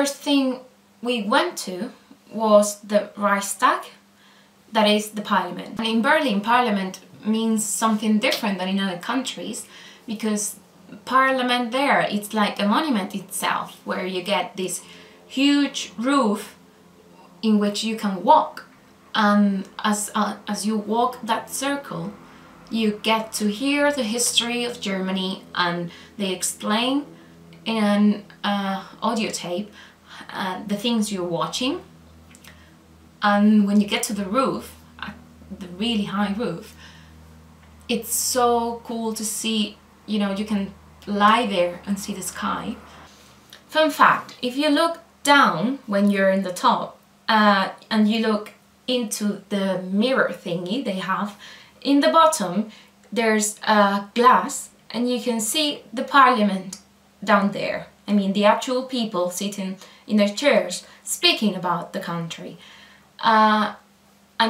first thing we went to was the Reichstag, that is the parliament. And in Berlin, parliament means something different than in other countries, because parliament there, it's like a monument itself, where you get this huge roof in which you can walk, and as you walk that circle, you get to hear the history of Germany, and they explain in an audio tape the things you're watching. And when you get to the roof, the really high roof, it's so cool to see, you know, you can lie there and see the sky. Fun fact, if you look down when you're in the top and you look into the mirror thingy they have, in the bottom there's a glass and you can see the parliament down there. I mean, the actual people sitting in their chairs speaking about the country. And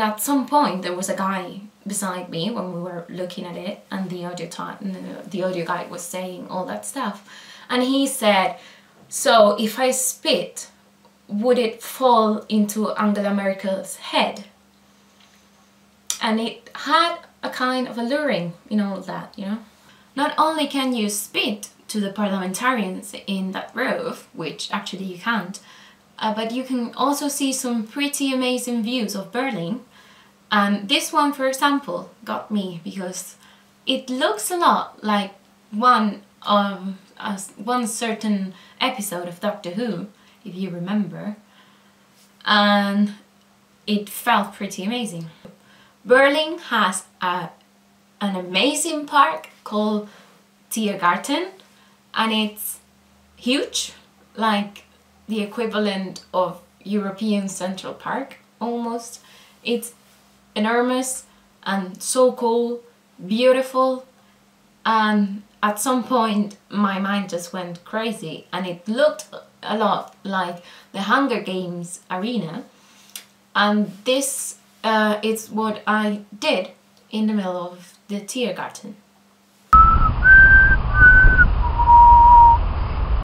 at some point there was a guy beside me when we were looking at it, and the audio guy was saying all that stuff, and he said, so if I spit, would it fall into Angela Merkel's head? And it had a kind of alluring in all of that, you know. Not only can you spit to the parliamentarians in that roof, which actually you can't, but you can also see some pretty amazing views of Berlin. And this one, for example, got me because it looks a lot like one certain episode of Doctor Who, if you remember, and it felt pretty amazing. Berlin has an amazing park called Tiergarten, and it's huge, like the equivalent of European Central Park almost. It's enormous and so cool, beautiful, and at some point my mind just went crazy, and it looked a lot like the Hunger Games arena, and this is what I did in the middle of the Tiergarten.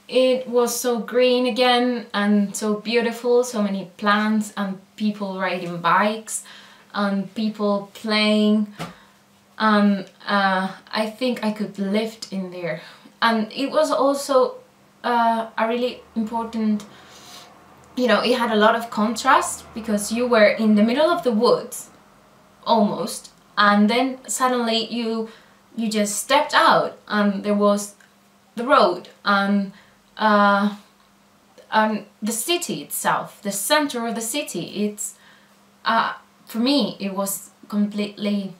It was so green again and so beautiful, so many plants and people riding bikes and people playing, and I think I could lift in there. And it was also a really important, you know, it had a lot of contrast because you were in the middle of the woods almost, and then suddenly you just stepped out and there was the road and the city itself, the center of the city. It's for me it was completely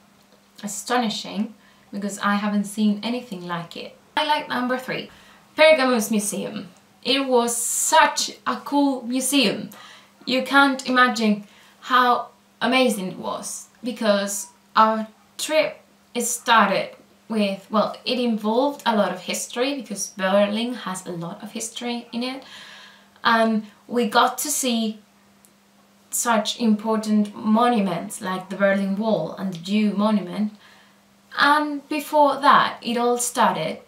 astonishing because I haven't seen anything like it. Highlight number 3, Pergamus Museum. It was such a cool museum. You can't imagine how amazing it was, because our trip started with, well, it involved a lot of history because Berlin has a lot of history in it, and we got to see such important monuments like the Berlin Wall and the Jew Monument. And before that, it all started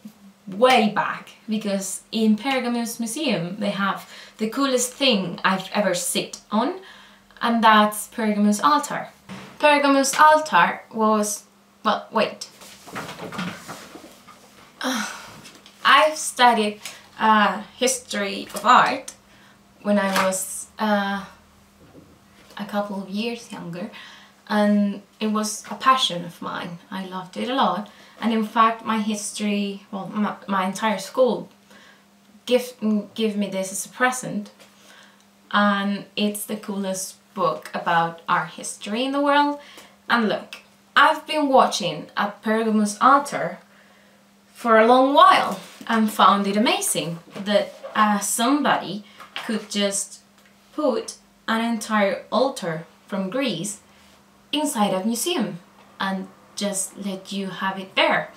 way back, because in Pergamus Museum they have the coolest thing I've ever sit on, and that's Pergamus altar. Pergamus altar was, well, wait. I've studied history of art when I was a couple of years younger, and it was a passion of mine. I loved it a lot, and in fact my history, well, my entire school give me this as a present, and it's the coolest book about art history in the world. And look, I've been watching at Pergamus altar for a long while and found it amazing that somebody could just put an entire altar from Greece inside a museum and just let you have it there.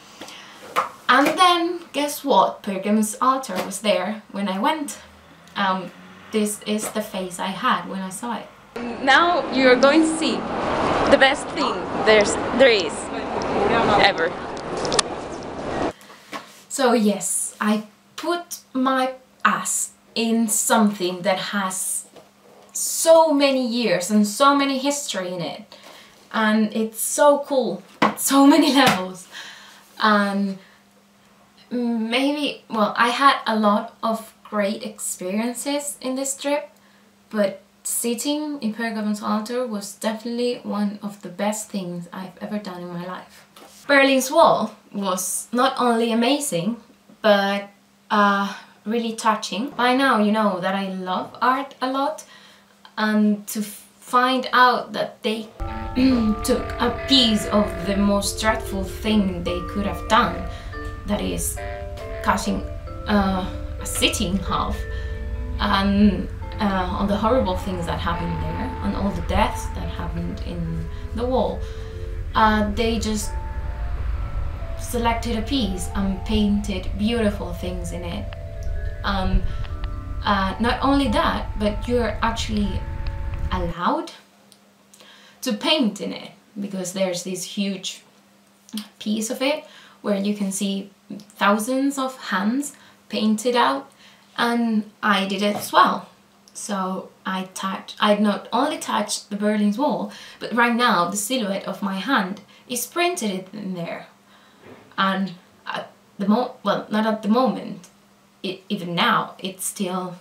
And then guess what? Pergamus altar was there when I went. This is the face I had when I saw it. Now you're going to see the best thing there is ever. So yes, I put my ass in something that has so many years and so many history in it, and it's so cool at so many levels. And maybe, well, I had a lot of great experiences in this trip, but sitting in Pergamon's altar was definitely one of the best things I've ever done in my life. Berlin's Wall was not only amazing, but really touching. By now you know that I love art a lot, and to find out that they took a piece of the most dreadful thing they could have done, that is cutting a city in half, and all the horrible things that happened there, and all the deaths that happened in the wall. They just selected a piece and painted beautiful things in it. Not only that, but you're actually allowed to paint in it, because there's this huge piece of it where you can see thousands of hands painted out, and I did it as well. So I not only touched the Berlin's Wall, but right now the silhouette of my hand is printed in there. And at the well, not at the moment, even now, it's still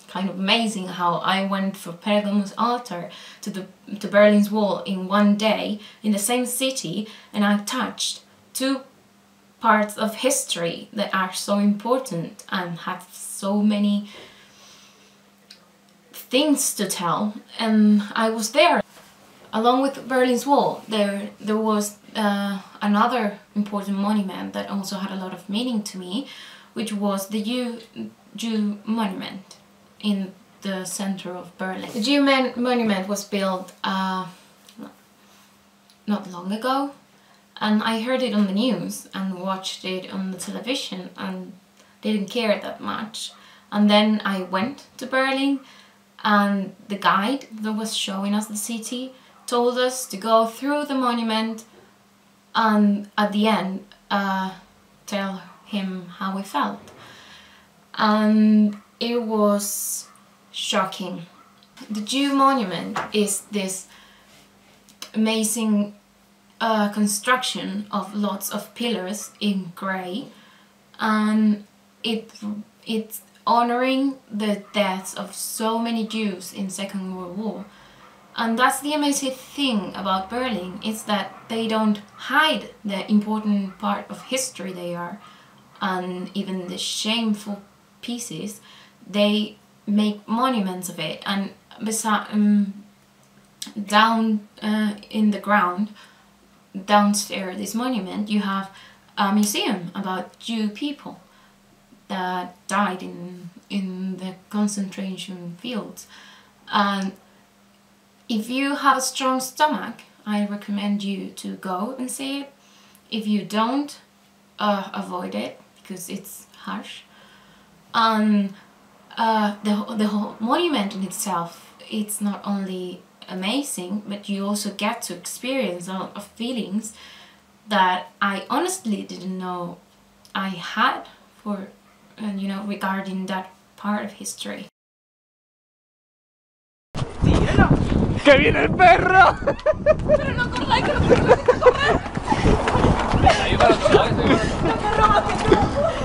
kind of amazing how I went from Pergamon's altar to Berlin's Wall in one day in the same city, and I touched two parts of history that are so important and have so many things to tell. And I was there. Along with Berlin's Wall, there was another important monument that also had a lot of meaning to me, which was the Jew monument in the center of Berlin. The Jew monument was built not long ago, and I heard it on the news and watched it on the television and didn't care that much. And then I went to Berlin, and the guide that was showing us the city told us to go through the monument and at the end tell him how we felt. And it was shocking. The Jew monument is this amazing construction of lots of pillars in grey, and it's honoring the deaths of so many Jews in Second World War. And that's the amazing thing about Berlin, is that they don't hide the important part of history they are, and even the shameful pieces. They make monuments of it, and down in the ground, downstairs this monument, you have a museum about Jew people that died in the concentration fields. And if you have a strong stomach, I recommend you to go and see it. If you don't, avoid it, because it's harsh. And the whole monument in itself, it's not only amazing, but you also get to experience a lot of feelings that I honestly didn't know I had for, you know, regarding that part of history. ¡Que viene el perro! ¡Pero no corráis, que no podéis correr! ¡El perro va hacia tú!